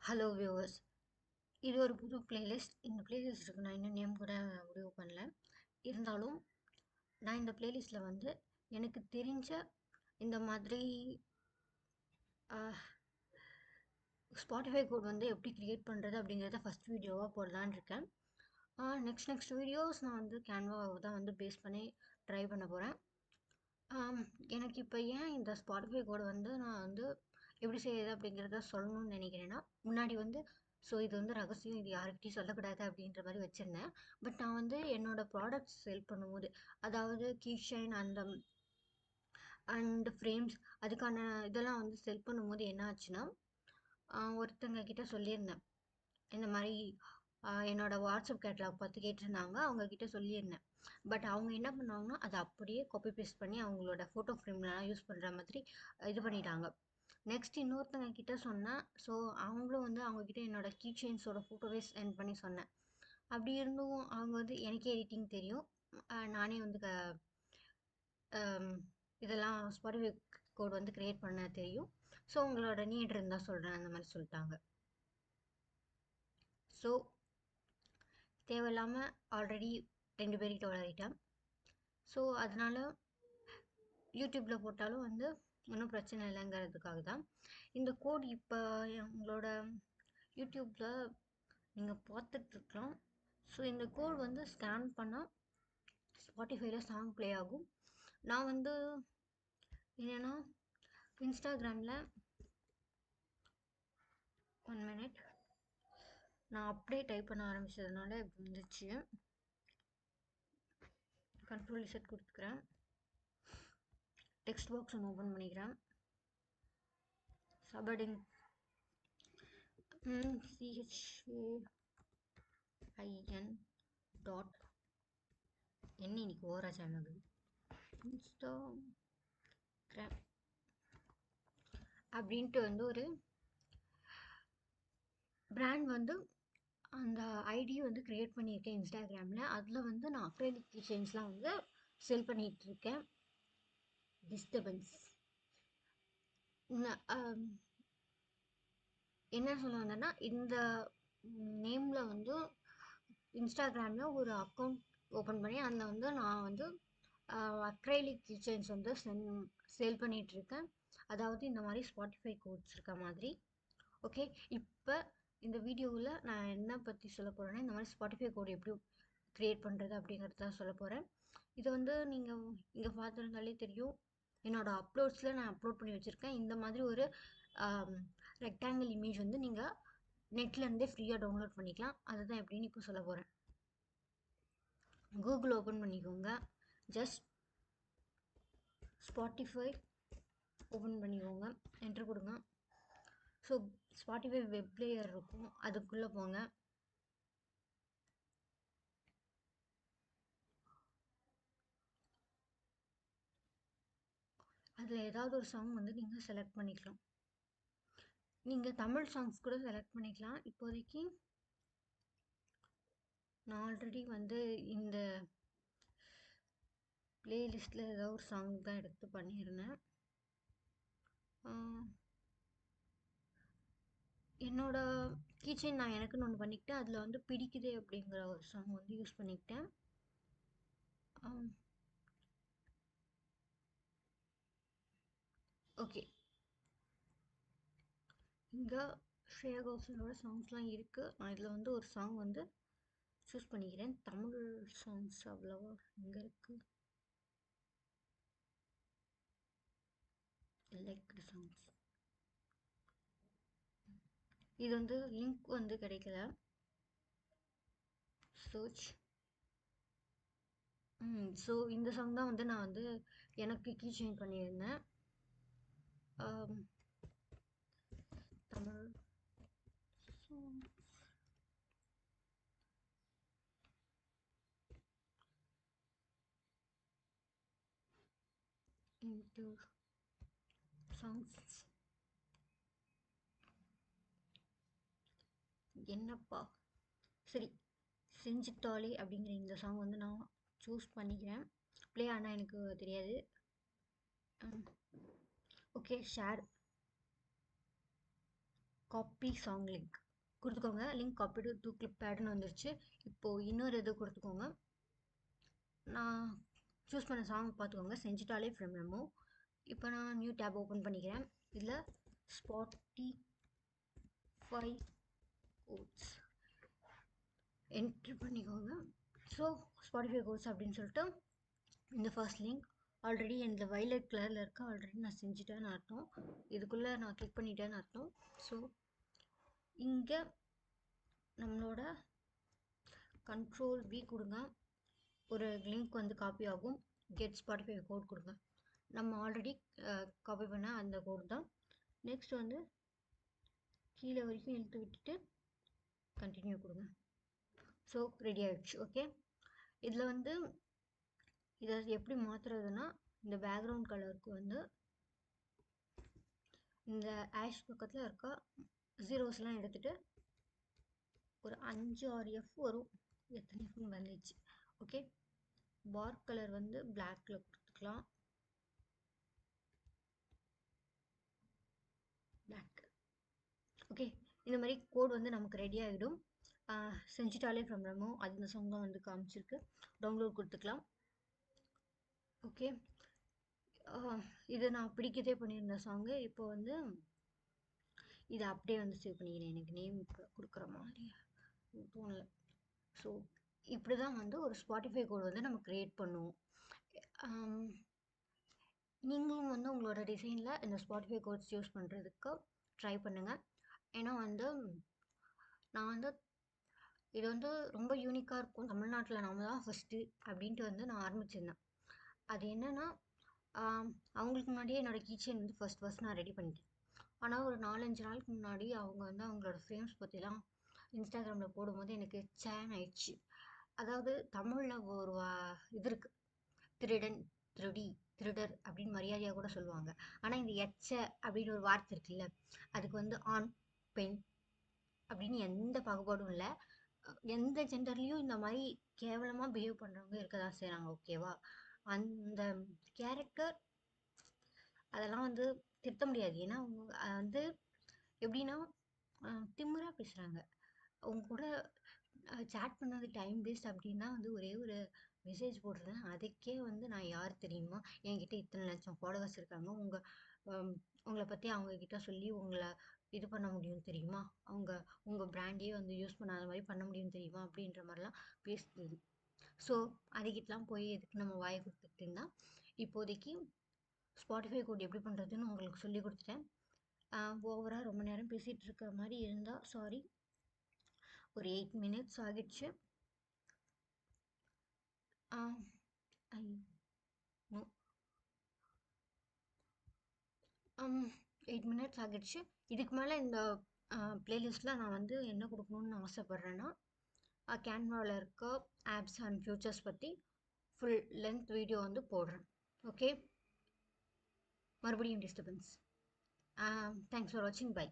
Hello viewers, இது ஒரு புது பிளேலிஸ்ட். இந்த பிளேலிஸ்ட்டுக்கு நான் இன்னும் நேம் கூட முடிவு பண்ணல. இருந்தாலும் நான் இந்த பிளேலிஸ்ட்டில் வந்து எனக்கு தெரிஞ்ச இந்த மாதிரி ஸ்பாட்டிஃபை கோட் வந்து எப்படி க்ரியேட் பண்ணுறது அப்படிங்கிறத ஃபஸ்ட் வீடியோவாக போடலான்னு இருக்கேன். நெக்ஸ்ட் வீடியோஸ் நான் வந்து கேன்வாவை தான் வந்து பேஸ் பண்ணி ட்ரை பண்ண போகிறேன். எனக்கு இப்போ ஏன் இந்த ஸ்பாட்டிஃபை கோடை வந்து நான் வந்து எப்படி செய்யுது அப்படிங்கிறத சொல்லணும்னு நினைக்கிறேன்னா, முன்னாடி வந்து இது வந்து ரகசியம், இது யாருக்கிட்டையும் சொல்லக்கூடாது அப்படின்ற மாதிரி வச்சுருந்தேன். பட் நான் வந்து என்னோடய ப்ராடக்ட்ஸ் செல் பண்ணும்போது, அதாவது கீச்சைன் அண்ட் ஃப்ரேம்ஸ், அதுக்கான இதெல்லாம் வந்து செல் பண்ணும்போது என்ன ஆச்சுன்னா, ஒருத்தங்க கிட்ட சொல்லியிருந்தேன். இந்த மாதிரி என்னோட வாட்ஸ்அப் கேட்லாக் பார்த்து கேட்டிருந்தாங்க. அவங்கக்கிட்ட சொல்லியிருந்தேன். பட் அவங்க என்ன பண்ணாங்கன்னா, அதை அப்படியே காப்பி பேஸ்ட் பண்ணி அவங்களோட ஃபோட்டோ ஃப்ரேம்லாம் யூஸ் பண்ணுற மாதிரி இது பண்ணிட்டாங்க. நெக்ஸ்ட் இன்னொருத்தங்க கிட்ட சொன்னேன். ஸோ அவங்களும் வந்து அவங்கக்கிட்ட என்னோட கீ செயின்ஸோட ஃபோட்டோவே சென்ட் பண்ணி சொன்னேன். அப்படி இருந்தும் அவங்க வந்து எனக்கே எடிட்டிங் தெரியும், நானே வந்து இதெல்லாம் ஸ்பாட்டிஃபை கோட் வந்து க்ரியேட் பண்ண தெரியும், ஸோ உங்களோட நீட் இருந்தால் சொல்கிறேன் அந்த மாதிரி சொல்லிட்டாங்க. ஸோ தேவையில்லாமல் ஆல்ரெடி 2 பேர்கிட்ட வளரிட்டேன். ஸோ அதனால் யூடியூப்பில் போட்டாலும் வந்து ஒன்றும் பிரச்சனை இல்லைங்கிறதுக்காக தான் இந்த கோட். இப்போ உங்களோட யூடியூப்பில் நீங்கள் பார்த்துட்ருக்கலாம். ஸோ இந்த கோட் வந்து ஸ்கேன் பண்ணால் ஸ்பாட்டிஃபைல சாங் ப்ளே ஆகும். நான் வந்து என்னென்னா இன்ஸ்டாகிராமில் 1 மினிட் நான் அப்படியே டைப் பண்ண ஆரம்பிச்சதுனால இப்படி வந்துச்சு. கண்ட்ரோல் செட் கொடுத்துக்கிறேன். டெக்ஸ்ட் பாக்ஸ் ஒன்று ஓப்பன் பண்ணிக்கிறேன். சபடிங் CHAIN டாட் என்ன இன்னைக்கு ஓரா சேனல் இன்ஸ்டாகிராம் அப்படின்ட்டு வந்து ஒரு பிராண்ட் வந்து அந்த ஐடி வந்து க்ரியேட் பண்ணியிருக்கேன் இன்ஸ்டாகிராமில். அதில் வந்து நான் அக்ரைலிக் கிச்சன்ஸ்லாம் வந்து செல் பண்ணிகிட்ருக்கேன். டிஸ்டர்பன்ஸ் என்ன சொல்ல வந்தேன்னா, இந்த நேமில் வந்து இன்ஸ்டாகிராமில் ஒரு அக்கௌண்ட் ஓப்பன் பண்ணி அதில் வந்து நான் வந்து அக்ரைலிக் கிச்சன்ஸ் வந்து சேல் பண்ணிகிட்ருக்கேன். அதாவது இந்த மாதிரி ஸ்பாட்டிஃபை கோட்ஸ் இருக்க மாதிரி. ஓகே, இப்போ இந்த வீடியோவில் நான் என்ன பற்றி சொல்ல போகிறேன்னா, இந்த மாதிரி ஸ்பாட்டிஃபை கோட் எப்படி க்ரியேட் பண்ணுறது அப்படிங்கிறது தான் சொல்ல போகிறேன். இதை வந்து நீங்கள் இங்கே பார்த்துருந்தாலே தெரியும், என்னோடய அப்லோட்ஸில் நான் அப்லோட் பண்ணி வச்சுருக்கேன். இந்த மாதிரி ஒரு ரெக்டாங்கிள் இமேஜ் வந்து நீங்கள் நெட்லேருந்தே ஃப்ரீயாக டவுன்லோட் பண்ணிக்கலாம். அதுதான் எப்படின்னு இப்போ சொல்ல போகிறேன். கூகுள் ஓப்பன் பண்ணிக்கோங்க. ஜஸ்ட் ஸ்பாட்டிஃபை ஓப்பன் பண்ணிக்கோங்க, என்ட்ரு கொடுங்க. ஸோ ஸ்பாட்டிஃபை வெப் பிளேயர் இருக்கும், அதுக்குள்ளே போங்க. அதில் ஏதாவது ஒரு சாங் வந்து நீங்கள் செலக்ட் பண்ணிக்கலாம். நீங்கள் தமிழ் சாங்ஸ் கூட செலக்ட் பண்ணிக்கலாம். இப்போதைக்கு நான் ஆல்ரெடி வந்து இந்த பிளேலிஸ்ட்டில் ஏதாவது ஒரு சாங் தான் எடுத்து பண்ணியிருந்தேன். என்னோட கீச்செயின் நான் எனக்குன்னு ஒன்று பண்ணிக்கிட்டேன். அதில் வந்து பிடிக்குதே அப்படிங்கிற ஒரு சாங் வந்து யூஸ் பண்ணிக்கிட்டேன். ஓகே, இங்கே ஸ்ரேயா கோஷலோட சாங்ஸ்லாம் இருக்குது. நான் இதில் வந்து ஒரு சாங் வந்து சூஸ் பண்ணிக்கிறேன். தமிழ் சாங்ஸ் அவ்வளோவா இங்கே இருக்குது. Liked songs. இது வந்து லிங்க் வந்து கிடைக்கல. சர்ச். ஸோ இந்த சாங் தான் வந்து நான் வந்து எனக்கு கீ செயின் பண்ணியிருந்தேன். Tamil into songs. என்னப்பா, சரி, செஞ்சிட்டாலே அப்படிங்கிற இந்த சாங் வந்து நான் சூஸ் பண்ணிக்கிறேன். ப்ளே ஆனால் எனக்கு தெரியாது. Okay, share, copy song link கொடுத்துக்கோங்க. லிங்க் காப்பி டு கிளிப் பேடுன்னு வந்துருச்சு. இப்போது இன்னொரு இது கொடுத்துக்கோங்க. நான் சூஸ் பண்ண சாங் பார்த்துக்கோங்க, செஞ்சிட்டாலே ஃப்ரம் ரெமோ. இப்போ நான் நியூ டேப் ஓப்பன் பண்ணிக்கிறேன். இதில் ஸ்பாட்டிஃபை கோட்ஸ் என்ட்ரு பண்ணிக்கோங்க. ஸோ ஸ்பாட்டிஃபை கோட்ஸ் அப்படின்னு சொல்லிட்டு இந்த ஃபர்ஸ்ட் லிங்க் ஆல்ரெடி இந்த வயலட் கலரில் இருக்க ஆல்ரெடி நான் செஞ்சுட்டேன்னு அர்த்தம். இதுக்குள்ளே நான் கிளிக் பண்ணிட்டேன்னு அர்த்தம். ஸோ இங்கே நம்மளோட Ctrl+V கொடுங்க. ஒரு லிங்க் வந்து காப்பி ஆகும். கெட் ஸ்பாட்டிஃபை கோட் கொடுங்க. நம்ம ஆல்ரெடி காப்பி பண்ண அந்த கோட் தான். நெக்ஸ்ட் வந்து கீழே வரைக்கும் இழுத்து விட்டுட்டு கண்டினியூ கொடுங்க. ஸோ ரெடி ஆகிடுச்சு. ஓகே, இதில் வந்து இதை எப்படி மாற்றுறதுன்னா, இந்த பேக்ரவுண்ட் கலருக்கு வந்து இந்த ஆஷ் பக்கத்தில் இருக்க ஜீரோஸ்லாம் எடுத்துகிட்டு ஒரு 5-6 எஃப் வரும். எத்தனை எஃப்னு வந்துச்சு. ஓகே, பார் கலர் வந்து பிளாக்ல கொடுத்துக்கலாம். பிளாக். ஓகே, இந்த மாதிரி கோட் வந்து நமக்கு ரெடி ஆகிடும். செஞ்சிட்டாலே ஃப்ரம் ரெமோ அந்த சாங் தான் வந்து காமிச்சிருக்கு. டவுன்லோட் கொடுத்துக்கலாம். ஓகே, இது நான் பிடிக்கதே பண்ணியிருந்த சாங்கு. இப்போ வந்து இதை அப்படியே வந்து சேவ் பண்ணிக்கிறேன். எனக்கு நேம் கொடுக்குற மாதிரி தோணலை. ஸோ இப்படி தான் வந்து ஒரு ஸ்பாட்டிஃபை கோட் வந்து நம்ம க்ரியேட் பண்ணுவோம். நீங்களும் வந்து உங்களோட டிசைனில் இந்த ஸ்பாட்டிஃபை கோட்ஸ் யூஸ் பண்ணுறதுக்கு ட்ரை பண்ணுங்கள். ஏன்னா வந்து நான் வந்து இது வந்து ரொம்ப யூனிக்காக இருக்கும். தமிழ்நாட்டில் நாம தான் ஃபஸ்ட்டு அப்படின்ட்டு வந்து நான் ஆரம்பிச்சிருந்தேன். அது என்னென்னா, அவங்களுக்கு முன்னாடியே என்னோடய கீச்செயின் வந்து ஃபஸ்ட் நான் ரெடி பண்ணிட்டேன். ஆனால் ஒரு 4-5 நாளுக்கு முன்னாடி அவங்க வந்து அவங்களோட ஃப்ரேம்ஸ் பற்றிலாம் இன்ஸ்டாகிராமில் போடும்போது எனக்கு சேன் ஆயிடுச்சு. அதாவது தமிழில் ஒரு இது இருக்குது, திருடன், திருடி, திருடர் அப்படின்னு மரியாதையாக கூட சொல்லுவாங்க. ஆனால் இந்த எச்ச அப்படின்னு ஒரு வார்த்தை இருக்குல்ல, அதுக்கு வந்து ஆண், பெண் அப்படின்னு எந்த பாகுபாடும் இல்லை. எந்த ஜெண்டர்லேயும் இந்த மாதிரி கேவலமாக பிஹேவ் பண்ணுறவங்க இருக்க தான் செய்கிறாங்க. ஓகேவா, அந்த கேரக்டர் அதெல்லாம் வந்து திருத்த முடியாது. ஏன்னா அவங்க வந்து எப்படின்னா திமிராக பேசுகிறாங்க. அவங்க கூட சேட் பண்ணது டைம் வேஸ்ட் அப்படின்னா வந்து ஒரே ஒரு மெசேஜ் போடுறேன். அதுக்கே வந்து நான் யார் தெரியுமா, என்கிட்ட இத்தனை லட்சம் ஃபாலோவர்ஸ் இருக்காங்க, உங்களை பற்றி அவங்கக்கிட்ட சொல்லி உங்களை இது பண்ண முடியும் தெரியுமா, உங்கள் பிராண்டே வந்து யூஸ் பண்ணாத மாதிரி பண்ண முடியும் தெரியுமா அப்படின்ற மாதிரிலாம் பேசுது. ஸோ அதுக்கிட்டலாம் போய் எதுக்கு நம்ம வாயை கொடுத்துட்டு இருந்தால், இப்போதைக்கு ஸ்பாட்டிஃபை கோட் எப்படி பண்ணுறதுன்னு உங்களுக்கு சொல்லி கொடுத்துட்டேன். ஓவராக ரொம்ப நேரம் பேசிகிட்டு இருக்கிற மாதிரி இருந்தால் சாரி. ஒரு 8 மினிட்ஸ் ஆகிடுச்சு. 8 மினிட்ஸ் ஆகிடுச்சு. இதுக்கு மேலே இந்த பிளேலிஸ்ட்டில் நான் வந்து என்ன கொடுக்கணுன்னு ஆசைப்பட்றேன்னா, கேன்வாவில் இருக்க ஆப்ஸ் அண்ட் ஃபியூச்சர்ஸ் பற்றி ஃபுல் லென்த் வீடியோ வந்து போடுறேன். ஓகே, மறுபடியும் டிஸ்டர்பன்ஸ். தேங்க்ஸ் ஃபார் வாட்சிங். பை.